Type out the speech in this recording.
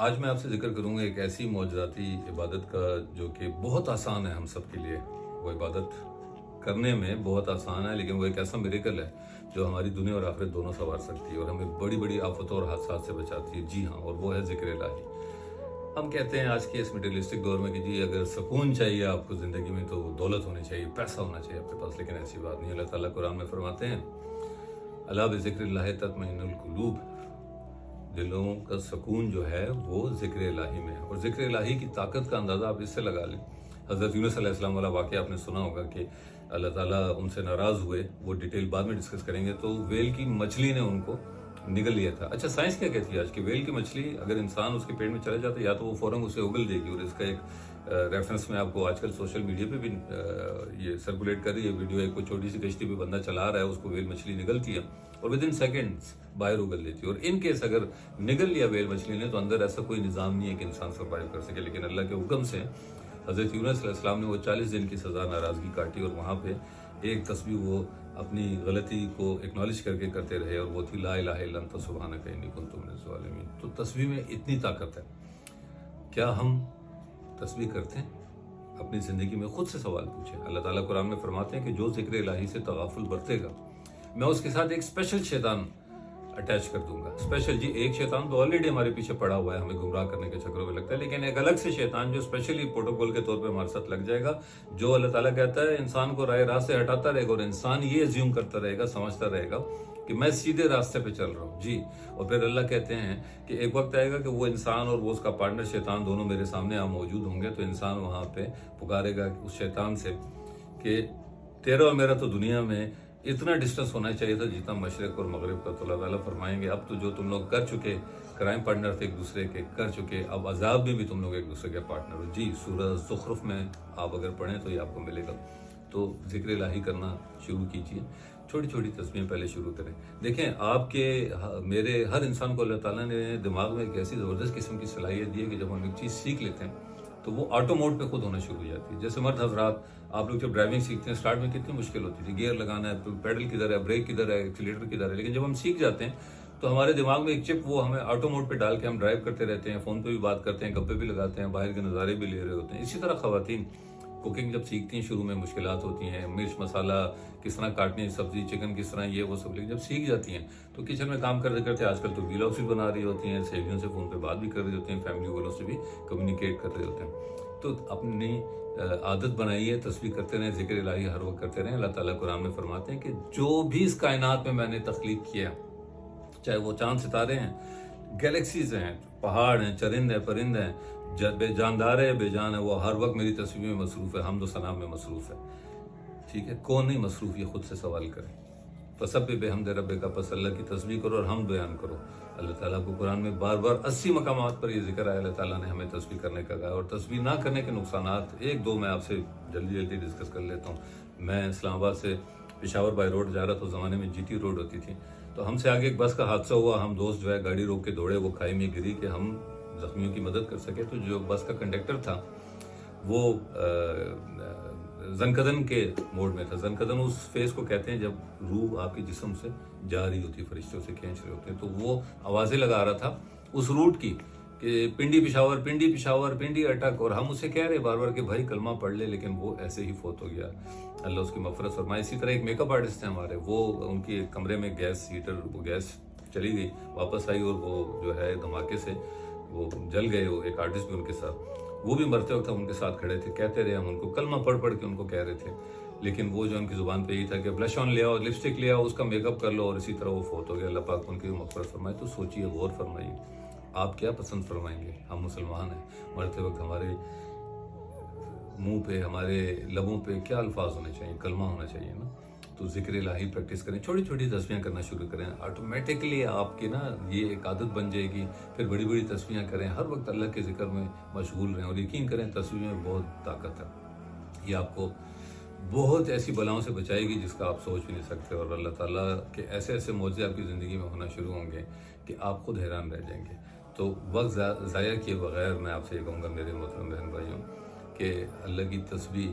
آج میں آپ سے ذکر کروں گا ایک ایسی معجزاتی عبادت کا جو کہ بہت آسان ہے ہم سب کے لیے. وہ عبادت کرنے میں بہت آسان ہے، لیکن وہ ایک ایسا میریکل ہے جو ہماری دنیا اور آخرت دونوں سنوار سکتی ہے اور ہمیں بڑی بڑی آفتوں اور حادثات سے بچاتی ہے. جی ہاں، اور وہ ہے ذکر الہی. ہم کہتے ہیں آج کے اس مٹیریلسٹک دور میں کہ جی اگر سکون چاہیے آپ کو زندگی میں تو دولت ہونی چاہیے، پیسہ ہونا چاہیے آپ کے پاس، لیکن ایسی بات نہیں. اللہ تعالیٰ قرآن میں فرماتے ہیں الا بذکر اللہ تطمئن القلوب، دلوں کا سکون جو ہے وہ ذکر الہی میں ہے. اور ذکر الہی کی طاقت کا اندازہ آپ اس سے لگا لیں. حضرت یونس علیہ السلام والا واقعہ آپ نے سنا ہوگا کہ اللہ تعالیٰ ان سے ناراض ہوئے، وہ ڈیٹیل بعد میں ڈسکس کریں گے. تو ویل کی مچھلی نے ان کو نگل لیا تھا. اچھا، سائنس کیا کہتی ہے آج کہ ویل کی مچھلی اگر انسان اس کے پیٹ میں چلا جاتا ہے یا تو وہ فوراً اسے اگل دے گی. اور اس کا ایک ریفرنس میں آپ کو آج کل سوشل میڈیا پہ بھی یہ سرکولیٹ کر رہی ہے ویڈیو. ایک کوئی چھوٹی سی کشتی پہ بندہ چلا رہا ہے، اس کو ویل مچھلی نگلتی ہے اور ود ان سیکنڈز باہر اگل دیتی ہے. اور ان کیس اگر نگل لیا ویل مچھلی نے تو اندر ایسا کوئی نظام نہیں ہے کہ انسان سروائیو کر سکے. لیکن اللہ کے حکم سے حضرت یونس علیہ السلام نے وہ 40 دن کی سزا ناراضگی کاٹی اور وہاں پہ ایک تسبیح وہ اپنی غلطی کو اکنالج کر کے کرتے رہے، اور وہ تھی لا الہ الا انت سبحانک انی کنت من الظالمین. تو تسبیح میں اتنی طاقت ہے. کیا ہم تسبیح کرتے ہیں؟ اپنی زندگی میں خود سے سوال پوچھیں. اللہ تعالیٰ قرآن میں فرماتے ہیں کہ جو ذکر الہی سے تغافل برتے گا میں اس کے ساتھ ایک اسپیشل شیطان اٹیچ کر دوں گا. اسپیشل جی، ایک شیطان تو آلریڈی ہمارے پیچھے پڑا ہوا ہے، ہمیں گمراہ کرنے کے چکروں میں لگتا ہے، لیکن ایک الگ سے شیطان جو اسپیشلی پروٹوکول کے طور پہ ہمارے ساتھ لگ جائے گا. جو اللہ تعالیٰ کہتا ہے انسان کو راہ راست سے ہٹاتا رہے گا، اور انسان یہ ایزیوم کرتا رہے گا، سمجھتا رہے گا کہ میں سیدھے راستے پہ چل رہا ہوں. جی، اور پھر اللہ کہتے ہیں کہ ایک وقت آئے گا کہ وہ انسان اور وہ اس کا پارٹنر شیطان دونوں میرے سامنے موجود ہوں گے. تو انسان وہاں پہ پکارے گا اس شیطان سے کہ تیرا اور میرا تو دنیا میں اتنا ڈسٹنس ہونا چاہیے تھا جتنا مشرق اور مغرب کا. تو اللہ تعالیٰ فرمائیں گے اب تو جو تم لوگ کر چکے، کرائم پارٹنر تھے ایک دوسرے کے، کر چکے، اب عذاب میں بھی تم لوگ ایک دوسرے کے پارٹنر ہو. جی، سورہ زخرف میں آپ اگر پڑھیں تو یہ آپ کو ملے گا. تو ذکر الہی کرنا شروع کیجیے. چھوٹی چھوٹی تسبیحیں پہلے شروع کریں. دیکھیں، آپ کے میرے ہر انسان کو اللہ تعالیٰ نے دماغ میں ایک ایسی زبردست قسم کی صلاحیت دی ہے کہ جب ہم ایک چیز سیکھ لیتے ہیں تو وہ آٹو موڈ پہ خود ہونا شروع ہو جاتی ہے. جیسے مرد حضرات، آپ لوگ جب ڈرائیونگ سیکھتے ہیں اسٹارٹ میں کتنی مشکل ہوتی تھی، گیئر لگانا ہے، پیڈل کدھر ہے، بریک کدھر ہے، ایکسیلیٹر کدھر ہے. لیکن جب ہم سیکھ جاتے ہیں تو ہمارے دماغ میں ایک چپ وہ ہمیں آٹو موڈ پہ ڈال کے ہم ڈرائیو کرتے رہتے ہیں، فون پہ بھی بات کرتے ہیں، گپے بھی لگاتے ہیں، باہر کے نظارے بھی لے رہے ہوتے ہیں. اسی طرح خواتین کوکنگ جب سیکھتی ہیں شروع میں مشکلات ہوتی ہیں، مرچ مسالہ کس طرح کاٹنی، سبزی چکن کس طرح، یہ وہ سب. لیکن جب سیکھ جاتی ہیں تو کچن میں کام کرتے کرتے آج کل تو ویلاگس بھی بنا رہی ہوتی ہیں، سہیلیوں سے فون پہ بات بھی کر رہی ہوتی ہیں، فیملی والوں سے بھی کمیونیکیٹ کر رہے ہوتے ہیں. تو اپنی عادت بنائیے، تسبیح کرتے رہیں، ذکر الہی ہر وقت کرتے رہیں. اللہ تعالیٰ قرآن میں فرماتے ہیں کہ جو بھی اس کائنات میں نے تخلیق کیا، چاہے وہ چاند ستارے ہیں، گیلیکسیز ہیں، پہاڑ ہیں، چرند ہیں، پرند ہیں، بے جاندار ہے، بے جان ہے، وہ ہر وقت میری تسبیح میں مصروف ہے، حمد و ثنا میں مصروف ہے. ٹھیک ہے، کون نہیں مصروف، یہ خود سے سوال کریں. فسبح بحمد ربک، پس اللہ کی تسبیح کرو اور حمد بیان کرو. اللہ تعالیٰ کو قرآن میں بار بار 80 مقامات پر یہ ذکر ہے. اللہ تعالیٰ نے ہمیں تسبیح کرنے کا کہا. اور تسبیح نہ کرنے کے نقصانات ایک دو میں آپ سے جلدی ڈسکس کر لیتا ہوں. میں اسلام آباد سے پشاور بائی روڈ جا رہا تھا. زمانے میں جی ٹی روڈ ہوتی تھی. تو ہم سے آگے ایک بس کا حادثہ ہوا. ہم دوست جو ہے گاڑی روک کے دوڑے، وہ کھائی میں گری کہ ہم زخمیوں کی مدد کر سکے. تو جو بس کا کنڈکٹر تھا وہ زنکدن کے موڈ میں تھا. زنکدن اس فیز کو کہتے ہیں جب روح آپ کے جسم سے جا رہی ہوتی، فرشتوں سے کھینچ رہے ہوتے ہیں. تو وہ آوازیں لگا رہا تھا اس روٹ کی کہ پنڈی پشاور، پنڈی پشاور، پنڈی اٹک. اور ہم اسے کہہ رہے بار بار کہ بھائی کلمہ پڑھ لے، لیکن وہ ایسے ہی فوت ہو گیا. اللہ اس کی مغفرت فرمائے. اسی طرح ایک میک اپ آرٹسٹ ہیں ہمارے، وہ ان کے کمرے میں گیس ہیٹر، وہ گیس چلی گئی، واپس آئی اور وہ جو ہے دھماکے سے وہ جل گئے. وہ ایک آرٹسٹ بھی ان کے ساتھ، وہ بھی مرتے وقت ہم ان کے ساتھ کھڑے تھے. کہتے رہے ہم ان کو کلمہ پڑھ پڑھ کے ان کو کہہ رہے تھے، لیکن وہ جو ان کی زبان پہ یہی تھا کہ بلش آن لے آؤ، لپسٹک لے آؤ، اس کا میک اپ کر لو. اور اسی طرح وہ فوت ہو گیا. اللہ پاک ان کی مغفرت فرمائے. تو سوچئے، غور فرمائیے، آپ کیا پسند فرمائیں گے؟ ہم مسلمان ہیں، مرتے وقت ہمارے منہ پہ، ہمارے لبوں پہ کیا الفاظ ہونے چاہیے؟ کلمہ ہونا چاہیے نا. تو ذکر الہی پریکٹس کریں، چھوٹی چھوٹی تسبیحیں کرنا شروع کریں. آٹومیٹکلی آپ کی نا یہ ایک عادت بن جائے گی. پھر بڑی بڑی تسبیحیں کریں، ہر وقت اللہ کے ذکر میں مشغول رہیں. اور یقین کریں تسبیح میں بہت طاقت ہے. یہ آپ کو بہت ایسی بلاؤں سے بچائے گی جس کا آپ سوچ بھی نہیں سکتے. اور اللہ تعالیٰ کے ایسے ایسے معجزے آپ کی زندگی میں ہونا شروع ہوں گے کہ آپ خود حیران رہ جائیں گے. تو وقت ضائع کیے بغیر میں آپ سے یہ کہوں گا میرے محترم بہن بھائیوں کہ اللہ کی تسبیح